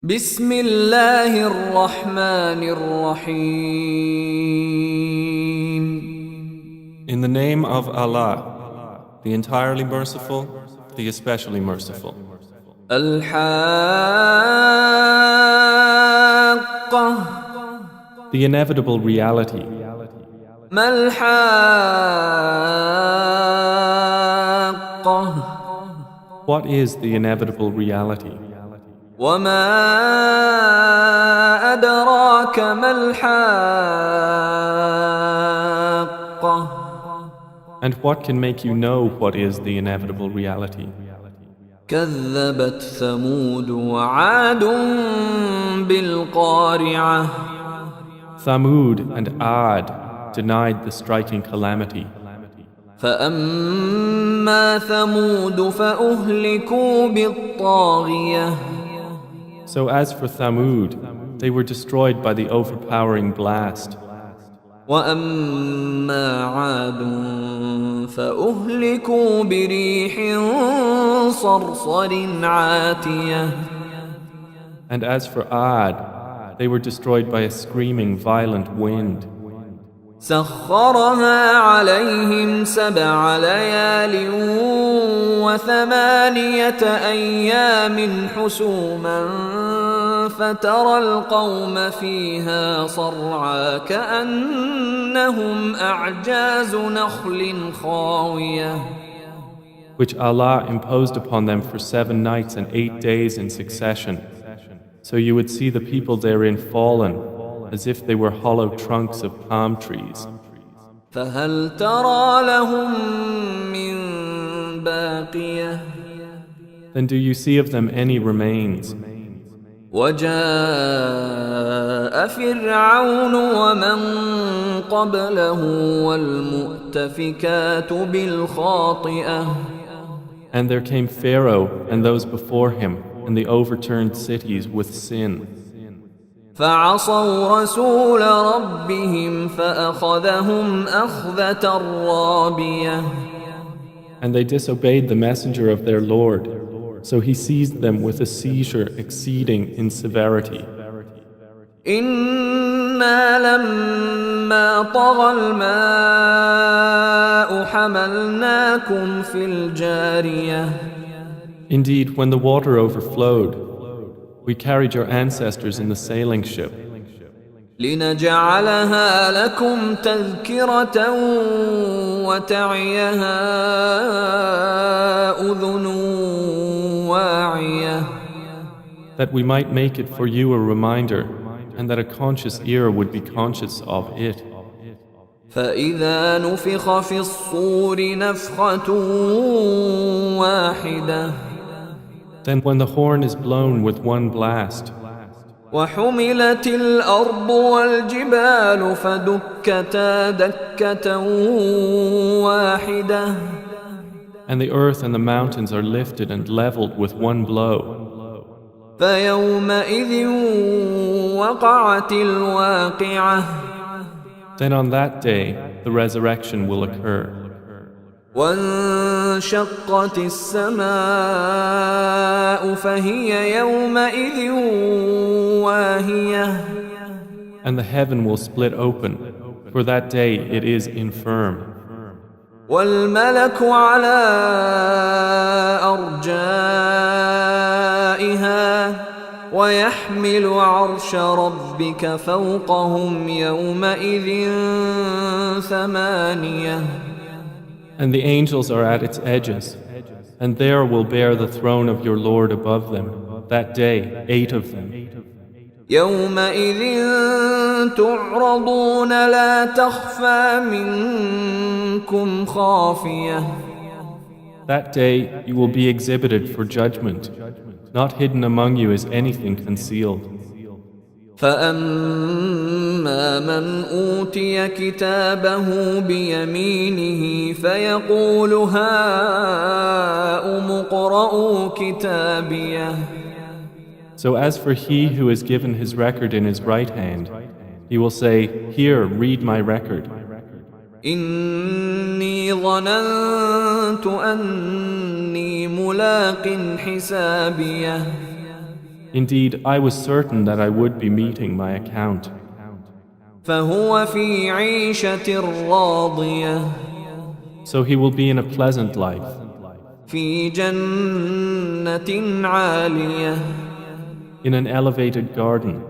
بسم الله الرحمن الرحيم. In the name of Allah, the entirely merciful, the especially merciful. الحاقة. The inevitable reality. ما الحاقة. What is the inevitable reality? وما أدراك ما الحاقة. And what can make you know what is the inevitable reality? كذبت ثمود وعاد بالقارعة. Thamud and Ad denied the striking calamity. فأما ثمود فأهلكوا بالطاغية. So as for Thamud, they were destroyed by the overpowering blast. وأما عاد فأهلكوا بريح صرصر عاتية. And as for Ad, they were destroyed by a screaming violent wind. سخرها عليهم 7 ليال و8 أيام حسوما فترى القوم فيها صرعى كأنهم أعجاز نخل خاوية. Which Allah imposed upon them for 7 nights and 8 days in succession. So you would see the people therein fallen, as if they were hollow trunks of palm trees. فهل ترى لهم من باقية. Then do you see of them any remains? وجاء فرعون ومن قبله والمؤتفكات بالخاطئة. And there came Pharaoh and those before him and the overturned cities with sin. فعصوا رسول ربهم فأخذهم أخذة رابية. And they disobeyed the messenger of their Lord, so he seized them with a seizure exceeding in severity. إنا لما طغى الماء حملناكم في الجارية. Indeed, when the water overflowed, we carried your ancestors in the sailing ship, لنجعلها لكم تذكرة وتعيها أذن واعية. that we might make it for you a reminder, and that a conscious ear would be conscious of it. فإذا نفخ في الصور نفخة واحدة. Then when the horn is blown with one blast, وحملت الأرض والجبال فدكتا دكة واحدة. and the earth and the mountains are lifted and leveled with one blow, فيومئذ وقعت الواقعة. then on that day the resurrection will occur. وانشقت السماء فهي يومئذ واهية. And the heaven will split open. For that day it is infirm. والملك على أرجائها ويحمل عرش ربك فوقهم يومئذ 8. And the angels are at its edges, and there will bear the throne of your Lord above them. That day, 8 of them. يومئذ تعرضون لا تخفى منكم خافية. That day you will be exhibited for judgment. Not hidden among you is anything concealed. فأما من أوتي كتابه بيمينه فيقول هاؤم اقرءوا كتابيه. So as for he who is given his record in his right hand, he will say, Here, read my record. إني ظننت أني ملاق حسابيه. Indeed, I was certain that I would be meeting my account. فهو في عيشة راضية So he will be in a pleasant life, في جنة عالية in an elevated garden,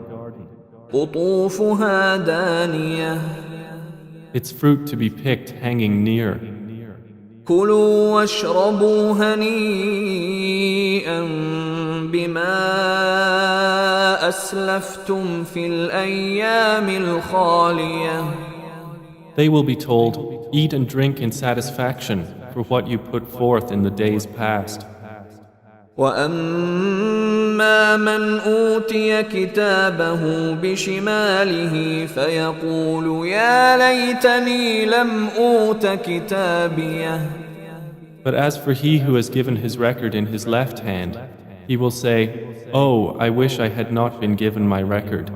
قطوفها دانية its fruit to be picked hanging near. كلوا واشربوا هنيئا بما أسلفتم في الأيام الخالية. They will be told, eat and drink in satisfaction for what you put forth in the days past. وأما من أوتي كتابه بشماله فيقول يا ليتني لم أوت كتابيه. But as for he who has given his record in his left hand, he will say, Oh, I wish I had not been given my record,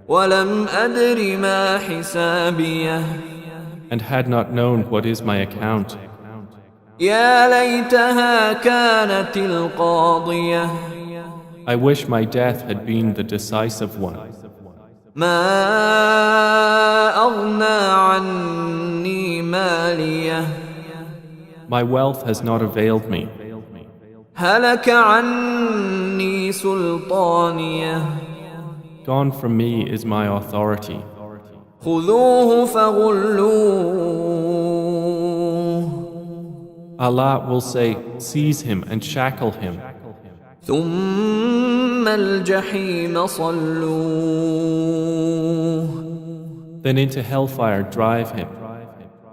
ولم أدر ما حسابيه. and had not known what is my account. يا ليتها كانت القاضية. I wish my death had been the decisive one. ما أغنى عني ماليه. My wealth has not availed me. هلك عني سلطانيه. Gone from me is my authority. خذوه فغلوه. Allah will say, seize him and shackle him. ثم الجحيم صلوه. Then into hellfire drive him.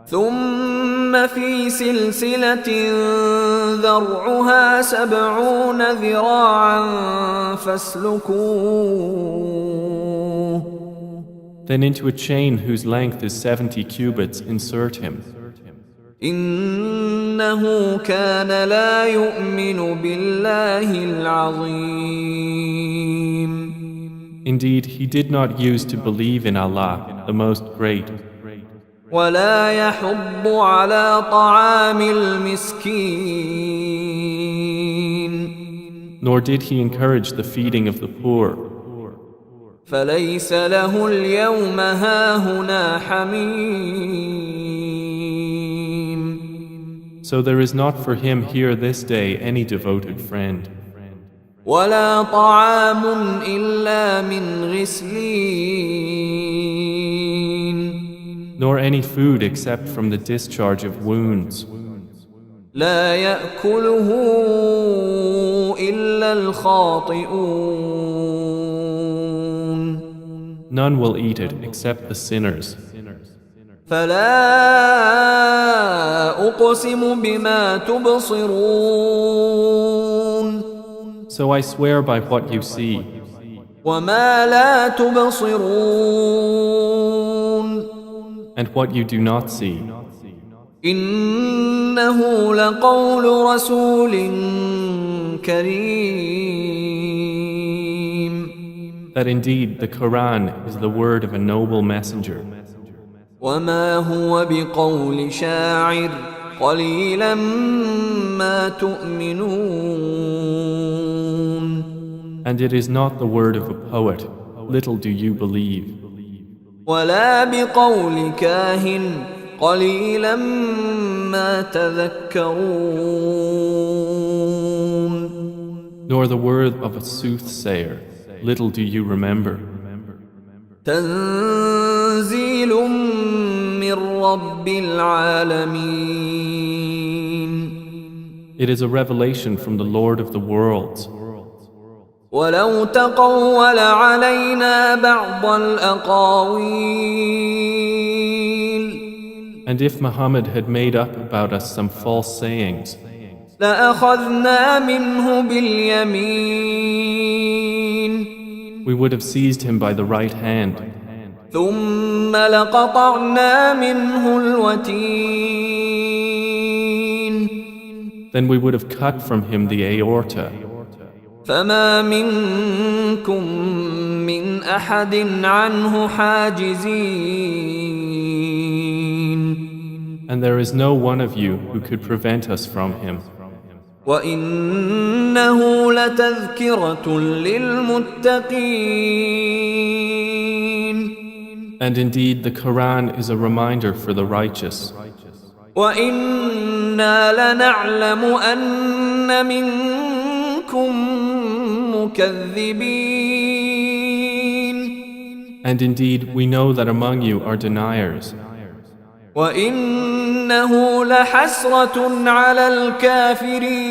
ثم في سلسلة ذرعها 70 ذراعا فاسلكوه. Then into a chain whose length is 70 cubits insert him. إنه كان لا يؤمن بالله العظيم. Indeed, he did not use to believe in Allah, the Most Great. ولا يحض على طعام المسكين. Nor did he encourage the feeding of the poor. فليس له اليوم هاهنا حميم. So there is not for him here this day any devoted friend. ولا طعام إلا من غسلين. Nor any food except from the discharge of wounds. لا يأكله إلا الخاطئون. None will eat it except the sinners. فلا أقسم بما تبصرون. So I swear by what you see, وما لا تبصرون. and what you do not see. إنه لقول رسول كريم. That indeed the Quran is the word of a noble messenger. وما هو بقول شاعر قليلا ما تؤمنون. And it is not the word of a poet, little do you believe. ولا بقول كاهن قليلا ما تذكرون. Nor the word of a soothsayer, little do you remember. تنزيل من رب العالمين. It is a revelation from the Lord of the worlds. ولو تقول علينا بعض الأقاويل. And if Muhammad had made up about us some false sayings, لأخذنا منه باليمين. we would have seized him by the right hand. ثم لقطعنا منه الوتين. Then we would have cut from him the aorta. فما منكم من أحد عنه حاجزين. And there is no one of you who could prevent us from him. وإنه لتذكرة للمتقين And indeed, the Quran is a reminder for the righteous. وإنا لنعلم أن منكم مكذبين And indeed, we know that among you are deniers. وإنه لحسرة على الكافرين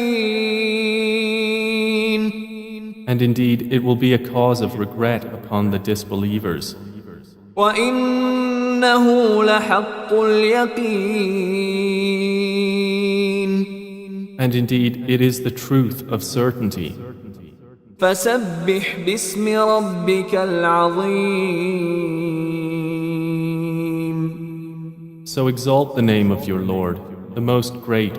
And indeed, it will be a cause of regret upon the disbelievers. وإنه لحق اليقين And indeed, it is the truth of certainty. فسبح باسم ربك العظيم So exalt the name of your Lord, the most great.